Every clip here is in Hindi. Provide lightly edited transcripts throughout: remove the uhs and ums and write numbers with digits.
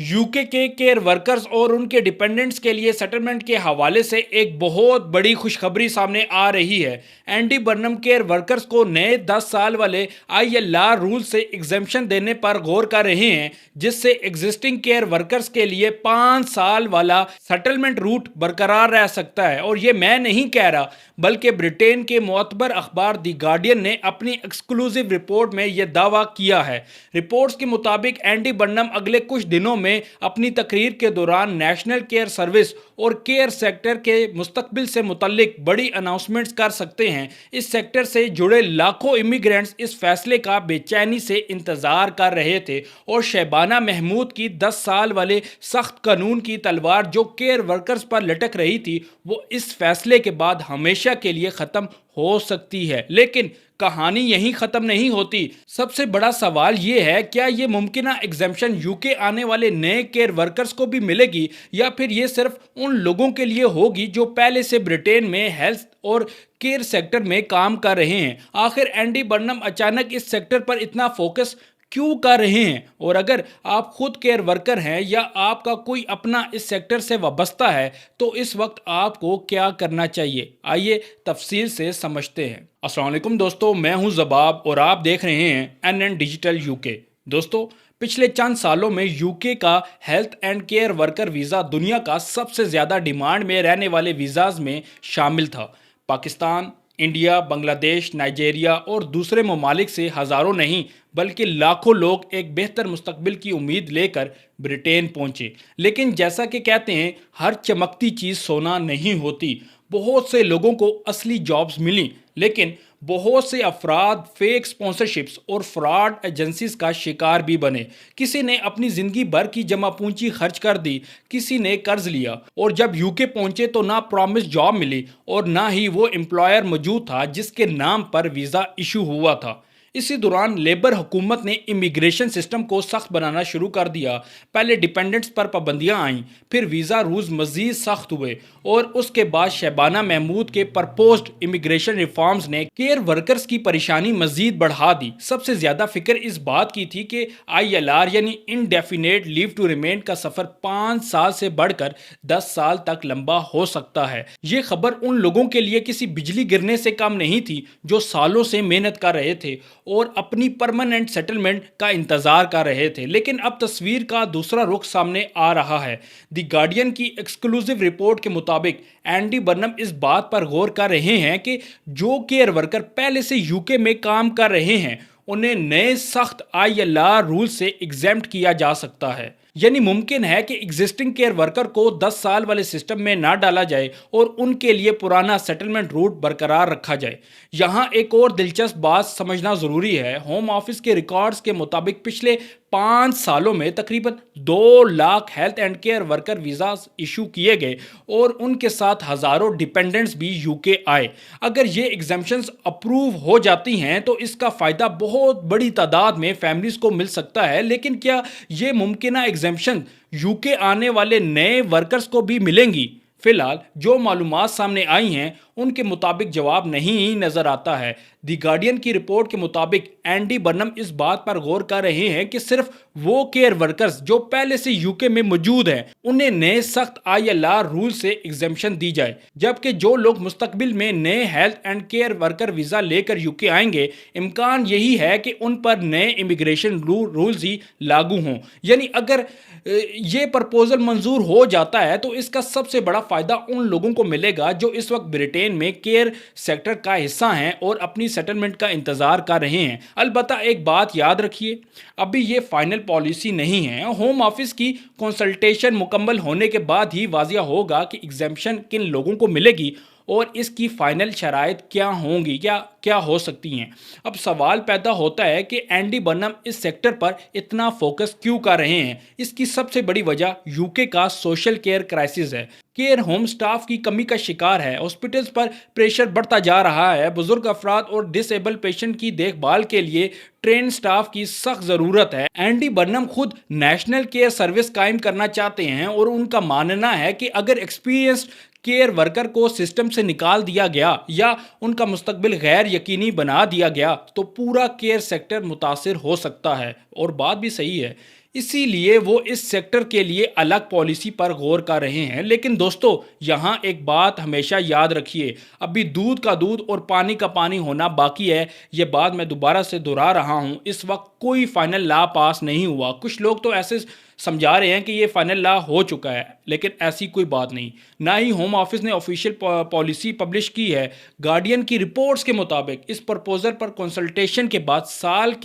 यूके के केयर वर्कर्स और उनके डिपेंडेंट्स के लिए सेटलमेंट के हवाले से एक बहुत बड़ी खुशखबरी सामने आ रही है। एंडी बर्नम केयर वर्कर्स को नए 10 साल वाले आईएलआर रूल से एग्जेम्पशन देने पर गौर कर रहे हैं, जिससे एग्जिस्टिंग केयर वर्कर्स के लिए 5 साल वाला सेटलमेंट रूट बरकरार रह सकता है। और ये मैं नहीं कह रहा, बल्कि ब्रिटेन के मोतबर अखबार दी गार्डियन ने अपनी एक्सक्लूसिव रिपोर्ट में यह दावा किया है। रिपोर्ट्स के मुताबिक एंडी बर्नम अगले कुछ दिनों में अपनी तकरीर के दौरान नेशनल केयर सर्विस और केयर सेक्टर के मुस्तकबिल से मुतल्लिक बड़ी अनाउंसमेंट्स कर सकते हैं। इस सेक्टर से जुड़े लाखों इमिग्रेंट्स इस फैसले का बेचैनी से इंतजार कर रहे थे और शहबाना महमूद की 10 साल वाले सख्त कानून की तलवार जो केयर वर्कर्स पर लटक रही थी, वो इस फैसले के बाद हमेशा के लिए ख़त्म हो सकती है। लेकिन कहानी यहीं ख़त्म नहीं होती। सबसे बड़ा सवाल ये है, क्या ये मुमकिन एग्जेम्पशन यूके आने वाले नए केयर वर्कर्स को भी मिलेगी या फिर ये सिर्फ उन लोगों के लिए होगी जो पहले से ब्रिटेन में हेल्थ और केयर सेक्टर में काम कर रहे हैं। आखिर एंडी बर्नम अचानक इस सेक्टर पर इतना फोकस क्यों कर रहे हैं? और अगर आप खुद केयर वर्कर हैं या आपका कोई अपना इस सेक्टर से वाबस्ता है, तो इस वक्त आपको क्या करना चाहिए? आइए तफसील से समझते हैं। अस्सलाम वालेकुम दोस्तों, मैं हूं ज़बाब और आप देख रहे हैं एनएन डिजिटल यूके। दोस्तों, पिछले चंद सालों में यूके का health and care worker visa दुनिया का सबसे ज़्यादा डिमांड में रहने वाले वीज़ाज़ में शामिल था। पाकिस्तान, इंडिया, बांग्लादेश, नाइजीरिया और दूसरे ममालिक से हज़ारों नहीं बल्कि लाखों लोग एक बेहतर मुस्तकबिल की उम्मीद लेकर ब्रिटेन पहुंचे। लेकिन जैसा कि कहते हैं, हर चमकती चीज़ सोना नहीं होती। बहुत से लोगों को असली जॉब्स मिली, लेकिन बहुत से अफराद फेक स्पॉन्सरशिप्स और फ्रॉड एजेंसीज का शिकार भी बने। किसी ने अपनी ज़िंदगी भर की जमा पूंजी खर्च कर दी, किसी ने कर्ज लिया और जब यूके पहुंचे तो ना प्रॉमिस जॉब मिली और ना ही वो एम्प्लॉयर मौजूद था जिसके नाम पर वीज़ा इशू हुआ था। इसी दौरान लेबर हुकूमत ने इमिग्रेशन सिस्टम को सख्त बनाना शुरू कर दिया। पहले डिपेंडेंट्स पर पाबंदियां आईं, फिर वीज़ा रूल्स मज़ीद सख्त हुए और उसके बाद शहबाना महमूद के प्रपोज्ड इमिग्रेशन रिफॉर्म्स ने केयर वर्कर्स की परेशानी मज़ीद बढ़ा दी। सबसे ज़्यादा फिक्र इस बात की थी कि आईएलआर यानी इनडेफिनेट लीव टू रिमेन का सफ़र 5 साल से बढ़कर 10 साल तक लंबा हो सकता है। ये खबर उन लोगों के लिए किसी बिजली गिरने से कम नहीं थी जो सालों से मेहनत कर रहे थे और अपनी परमानेंट सेटलमेंट का इंतजार कर रहे थे। लेकिन अब तस्वीर का दूसरा रुख सामने आ रहा है। द गार्डियन की एक्सक्लूसिव रिपोर्ट के मुताबिक एंडी बर्नम इस बात पर गौर कर रहे हैं कि जो केयर वर्कर पहले से यूके में काम कर रहे हैं, उन्हें नए सख्त आईएलआर रूल से एग्जेम्प्ट किया जा सकता है। यानी मुमकिन है कि एग्जिस्टिंग केयर वर्कर को 10 साल वाले सिस्टम में ना डाला जाए और उनके लिए पुराना सेटलमेंट रूट बरकरार रखा जाए। यहाँ एक और दिलचस्प बात समझना ज़रूरी है। होम ऑफिस के रिकॉर्ड्स के मुताबिक पिछले 5 सालों में तकरीबन 2 lakh health and care worker visa issue किए गए और उनके साथ हज़ारों डिपेंडेंट्स भी यूके आए। अगर ये एग्जेम्पशंस अप्रूव हो जाती हैं तो इसका फ़ायदा बहुत बड़ी तादाद में फैमिलीज़ को मिल सकता है। लेकिन क्या ये मुमकिन एग्जेम्पशन यूके आने वाले नए वर्कर्स को भी मिलेंगी? फिलहाल जो मालूमात सामने आई हैं उनके मुताबिक जवाब नहीं नज़र आता है। दी गार्डियन की रिपोर्ट के मुताबिक एंडी बर्नम इस बात पर गौर कर रहे हैं कि सिर्फ वो केयर वर्कर्स जो पहले से यूके में मौजूद हैं, उन्हें नए सख्त आईएलआर रूल से एग्जेम्पशन दी जाए, जबकि जो लोग मुस्तकबिल में नए health and care worker visa लेकर यूके आएंगे, इम्कान यही है कि उन पर नए इमिग्रेशन रूल्स ही लागू हों। यानी अगर ये प्रपोजल मंजूर हो जाता है तो इसका सबसे बड़ा फ़ायदा उन लोगों को मिलेगा जो इस वक्त ब्रिटेन में केयर सेक्टर का हिस्सा हैं और अपनी सेटलमेंट का इंतज़ार कर रहे हैं। अलबत्ता एक बात याद रखिए, अभी ये फाइनल पॉलिसी नहीं है। होम ऑफिस की कंसल्टेशन मुकम्मल होने के बाद ही वाजिया होगा कि एग्जेम्पशन किन लोगों को मिलेगी और इसकी फाइनल शराइत क्या होंगी, क्या हो सकती हैं। अब सवाल पैदा होता है कि एंडी बर्नम इस सेक्टर पर इतना फोकस क्यों कर रहे हैं। इसकी सबसे बड़ी वजह यूके का सोशल केयर क्राइसिस है। केयर होम स्टाफ की कमी का शिकार है, हॉस्पिटल्स पर प्रेशर बढ़ता जा रहा है, बुजुर्ग अफराद और डिसेबल पेशेंट की देखभाल के लिए ट्रेन स्टाफ की सख्त ज़रूरत है। एंडी बर्नम खुद नेशनल केयर सर्विस कायम करना चाहते हैं और उनका मानना है कि अगर एक्सपीरियंस्ड केयर वर्कर को सिस्टम से निकाल दिया गया या उनका मुस्तकबिल गैर यकीनी बना दिया गया तो पूरा केयर सेक्टर मुतासिर हो सकता है। और बात भी सही है, इसीलिए वो इस सेक्टर के लिए अलग पॉलिसी पर गौर कर रहे हैं। लेकिन दोस्तों, यहाँ एक बात हमेशा याद रखिए, अभी दूध का दूध और पानी का पानी होना बाकी है। ये बात मैं दोबारा से दोहरा रहा हूँ, इस वक्त कोई फाइनल लॉ पास नहीं हुआ। कुछ लोग तो ऐसे समझा रहे हैं कि ये फाइनल लॉ हो चुका है, लेकिन ऐसी कोई बात नहीं। ना ही होम ऑफिस ने ऑफिशियल पॉलिसी पब्लिश की है। गार्डियन की रिपोर्ट्स के मुताबिक इस प्रपोजल पर कंसल्टेशन के बाद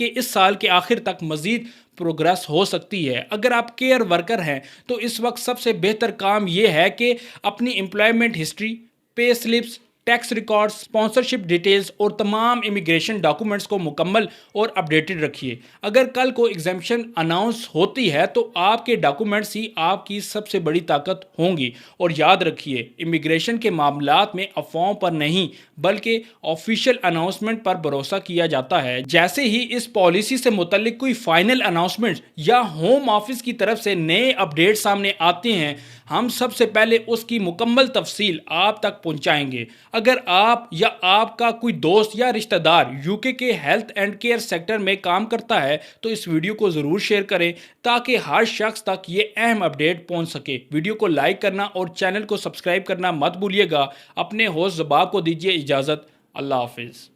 इस साल के आखिर तक मजीद प्रोग्रेस हो सकती है। अगर आप केयर वर्कर हैं तो इस वक्त सबसे बेहतर काम यह है कि अपनी employment history, pay slips, tax records, sponsorship details और तमाम इमिग्रेशन डॉक्यूमेंट्स को मुकम्मल और अपडेटेड रखिए। अगर कल को एग्जामिशन अनाउंस होती है तो आपके डॉक्यूमेंट्स ही आपकी सबसे बड़ी ताकत होंगी। और याद रखिए, इमिग्रेशन के मामलात में अफवाहों पर नहीं बल्कि ऑफिशियल अनाउंसमेंट पर भरोसा किया जाता है। जैसे ही इस पॉलिसी से मुतल्लिक कोई फाइनल अनाउंसमेंट या होम ऑफिस की तरफ से नए अपडेट सामने आते हैं, हम सबसे पहले उसकी मुकम्मल तफसील आप तक पहुंचाएंगे। अगर आप या आपका कोई दोस्त या रिश्तेदार यूके के हेल्थ एंड केयर सेक्टर में काम करता है तो इस वीडियो को ज़रूर शेयर करें ताकि हर शख्स तक ये अहम अपडेट पहुंच सके। वीडियो को लाइक करना और चैनल को सब्सक्राइब करना मत भूलिएगा। अपने होस्ट ज़बाब को दीजिए इजाज़त। अल्लाह हाफिज़।